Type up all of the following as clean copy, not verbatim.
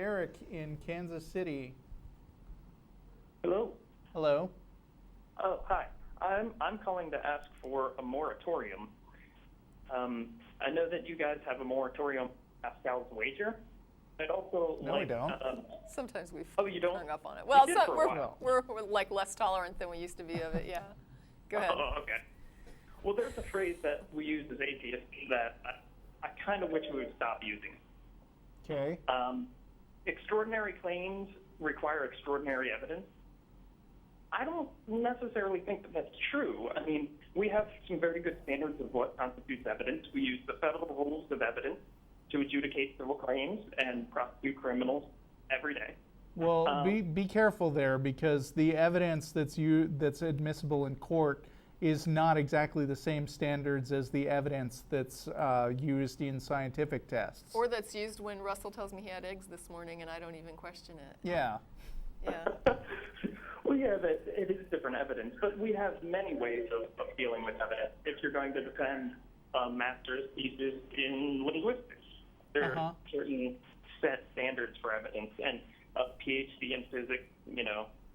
Eric in Kansas City. Hello. Hello. Oh, hi. I'm calling to ask for a moratorium. I know that you guys have a moratorium on Pascal's wager. I'd also No, we don't. Sometimes we've Oh, you don't? hung up on it. Well, did so for a while. we're like less tolerant than we used to be of it. Yeah. Go ahead. Oh, okay. Well, there's a phrase that we use as atheists that I kind of wish we would stop using. Okay. Extraordinary claims require extraordinary evidence. I don't necessarily think that that's true. I mean, we have some very good standards of what constitutes evidence. We use the federal rules of evidence to adjudicate civil claims and prosecute criminals every day. Well, be careful there, because the evidence that's admissible in court is not exactly the same standards as the evidence that's used in scientific tests. Or that's used when Russell tells me he had eggs this morning and I don't even question it. Yeah. Yeah. Well, yeah, that it is different evidence, but we have many ways of dealing with evidence. If you're going to defend master's thesis in linguistics, there are certain set standards for evidence, and a PhD in physics,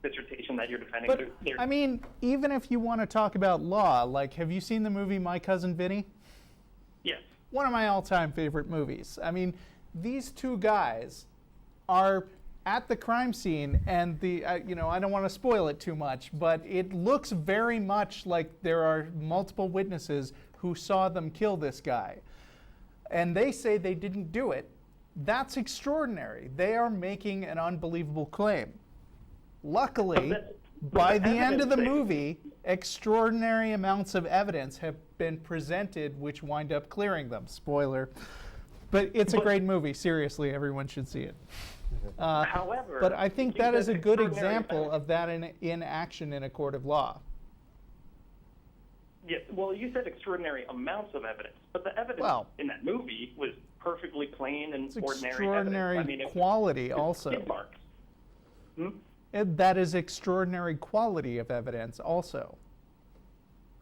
dissertation that you're defending. But, I mean, even if you want to talk about law, like, have you seen the movie My Cousin Vinny? Yes. One of my all-time favorite movies. I mean, these two guys are at the crime scene, and I don't want to spoil it too much, but it looks very much like there are multiple witnesses who saw them kill this guy. And they say they didn't do it. That's extraordinary. They are making an unbelievable claim. Luckily, by the end of the movie, extraordinary amounts of evidence have been presented which wind up clearing them. Spoiler. But it's a great movie. Seriously, everyone should see it. However, but I think that is a good example of that in action in a court of law. Yeah, well, you said extraordinary amounts of evidence, but the evidence in that movie was perfectly plain and It's ordinary extraordinary evidence. quality also. Skid marks. That is extraordinary quality of evidence also.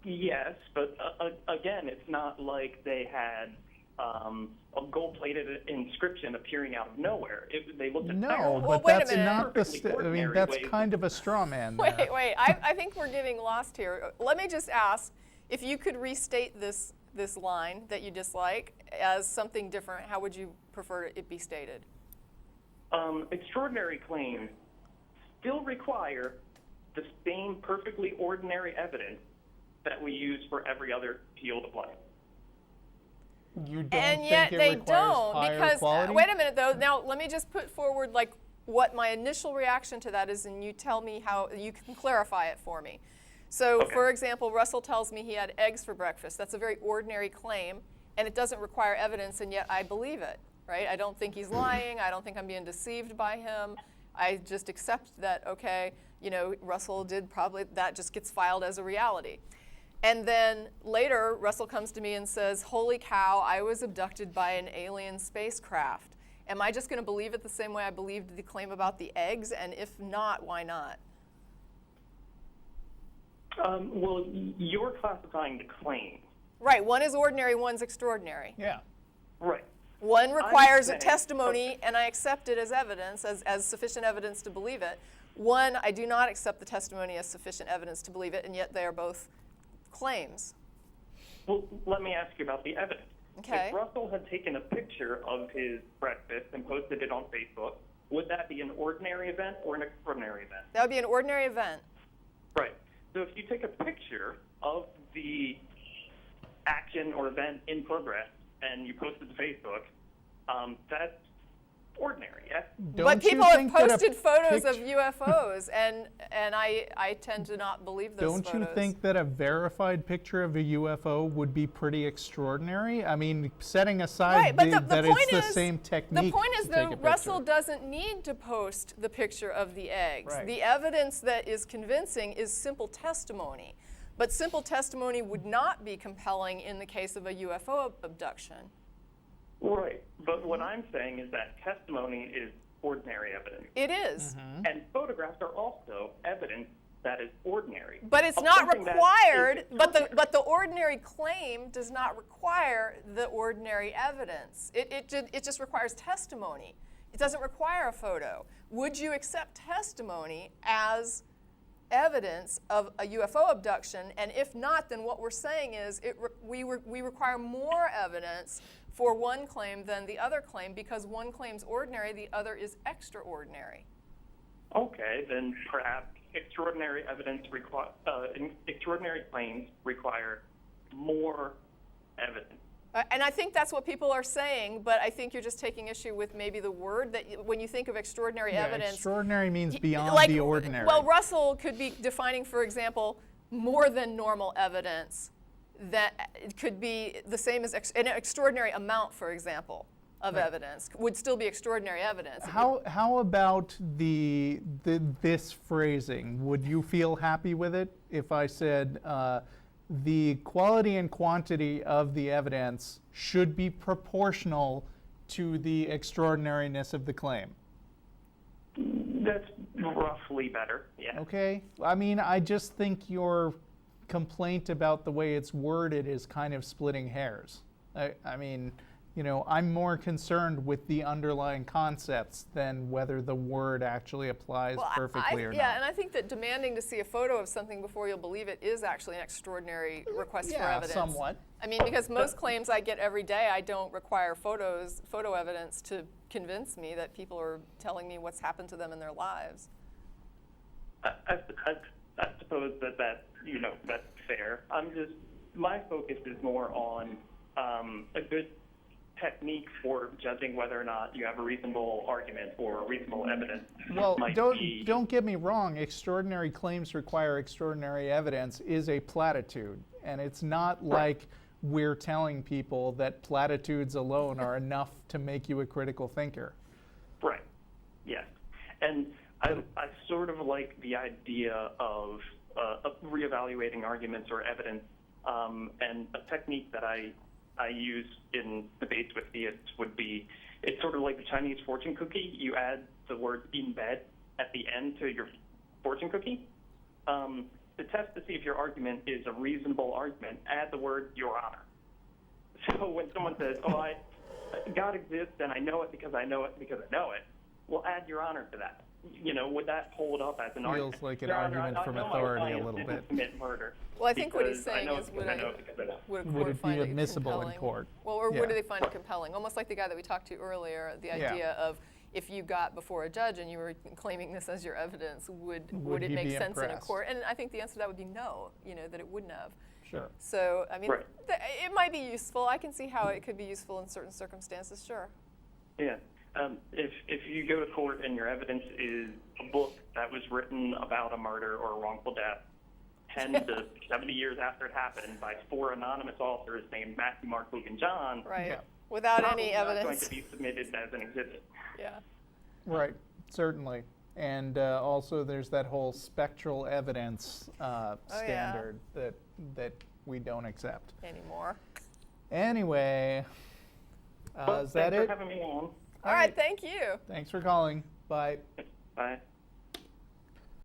Yes, but again, it's not like they had a gold-plated inscription appearing out of nowhere. They looked at but wait a that's minute. not that's kind of a straw man. Wait. I think we're getting lost here. Let me just ask if you could restate this line that you dislike as something different. How would you prefer it be stated? Extraordinary claims still require the same perfectly ordinary evidence that we use for every other field of life. You don't and think yet it they requires don't, higher because quality? wait a minute though. Now let me just put forward like what my initial reaction to that is, and you tell me how you can clarify it for me. So, for example, Russell tells me he had eggs for breakfast. That's a very ordinary claim, and it doesn't require evidence, and yet I believe it, right? I don't think he's lying. I don't think I'm being deceived by him. I just accept that, Russell did probably, that just gets filed as a reality. And then later, Russell comes to me and says, holy cow, I was abducted by an alien spacecraft. Am I just going to believe it the same way I believed the claim about the eggs? And if not, why not? Well, you're classifying the claim. Right, one is ordinary, one's extraordinary. Yeah. Right. One requires a testimony, and I accept it as evidence, as sufficient evidence to believe it. One, I do not accept the testimony as sufficient evidence to believe it, and yet they are both claims. Well, let me ask you about the evidence. Okay. If Russell had taken a picture of his breakfast and posted it on Facebook, would that be an ordinary event or an extraordinary event? That would be an ordinary event. Right. So if you take a picture of the action or event in progress and you post it to Facebook, that's ordinary, yes? But people have posted photos of UFOs, and I tend to not believe those photos. Don't you think that a verified picture of a UFO would be pretty extraordinary? I mean, setting aside that it's the same technique. The point is, though, Russell doesn't need to post the picture of the eggs. Right. The evidence that is convincing is simple testimony. But simple testimony would not be compelling in the case of a UFO abduction. Right. But what I'm saying is that testimony is ordinary evidence. It is. Mm-hmm. And photographs are also evidence that is ordinary. But it's not required, but the ordinary claim does not require the ordinary evidence. It just requires testimony. It doesn't require a photo. Would you accept testimony as evidence of a UFO abduction? And if not, then what we're saying is we require more evidence for one claim than the other claim, because one claim's ordinary, the other is extraordinary. Okay, then perhaps extraordinary claims require more evidence. And I think that's what people are saying, but I think you're just taking issue with maybe the word that when you think of extraordinary evidence. Extraordinary means beyond like, the ordinary. Well, Russell could be defining, for example, more than normal evidence that it could be the same as an extraordinary amount, for example, of evidence would still be extraordinary evidence. How about this phrasing? Would you feel happy with it if I said the quality and quantity of the evidence should be proportional to the extraordinariness of the claim? That's roughly better, yeah. Okay. I mean, I just think your complaint about the way it's worded is kind of splitting hairs. I mean, you know, I'm more concerned with the underlying concepts than whether the word actually applies perfectly or not. Yeah, and I think that demanding to see a photo of something before you'll believe it is actually an extraordinary request for evidence. Yeah, somewhat. I mean, because most claims I get every day, I don't require photo evidence to convince me that people are telling me what's happened to them in their lives. I suppose that's fair. My focus is more on a good technique for judging whether or not you have a reasonable argument or reasonable evidence. Well, don't get me wrong. Extraordinary claims require extraordinary evidence is a platitude, and it's not like we're telling people that platitudes alone are enough to make you a critical thinker. Right. Yes. And I sort of like the idea of reevaluating arguments or evidence, and a technique that I use in debates with theists would be, it's sort of like the Chinese fortune cookie. You add the word embed at the end to your fortune cookie. To test to see if your argument is a reasonable argument, add the word Your Honor. So when someone says, God exists and I know it because I know it because I know it, well, add Your Honor to that. You know, would that hold up as an argument? Feels like an argument from authority a little bit. Commit murder. Well, I think what he's saying is, would it be admissible in court? Well, or would they find it compelling? Almost like the guy that we talked to earlier, the idea of if you got before a judge and you were claiming this as your evidence, would it make sense in a court? And I think the answer to that would be no, that it wouldn't have. Sure. So, I mean, it might be useful. I can see how it could be useful in certain circumstances, sure. Yeah. If you go to court and your evidence is a book that was written about a murder or a wrongful death 10 to 70 years after it happened by 4 anonymous authors named Matthew, Mark, Luke, and John, without any evidence, not going to be submitted as an exhibit. Yeah. Right. Certainly. And also, there's that whole spectral evidence standard that we don't accept anymore. Anyway, is that it? Thanks for having me on. All right, thank you. Thanks for calling. Bye. Bye.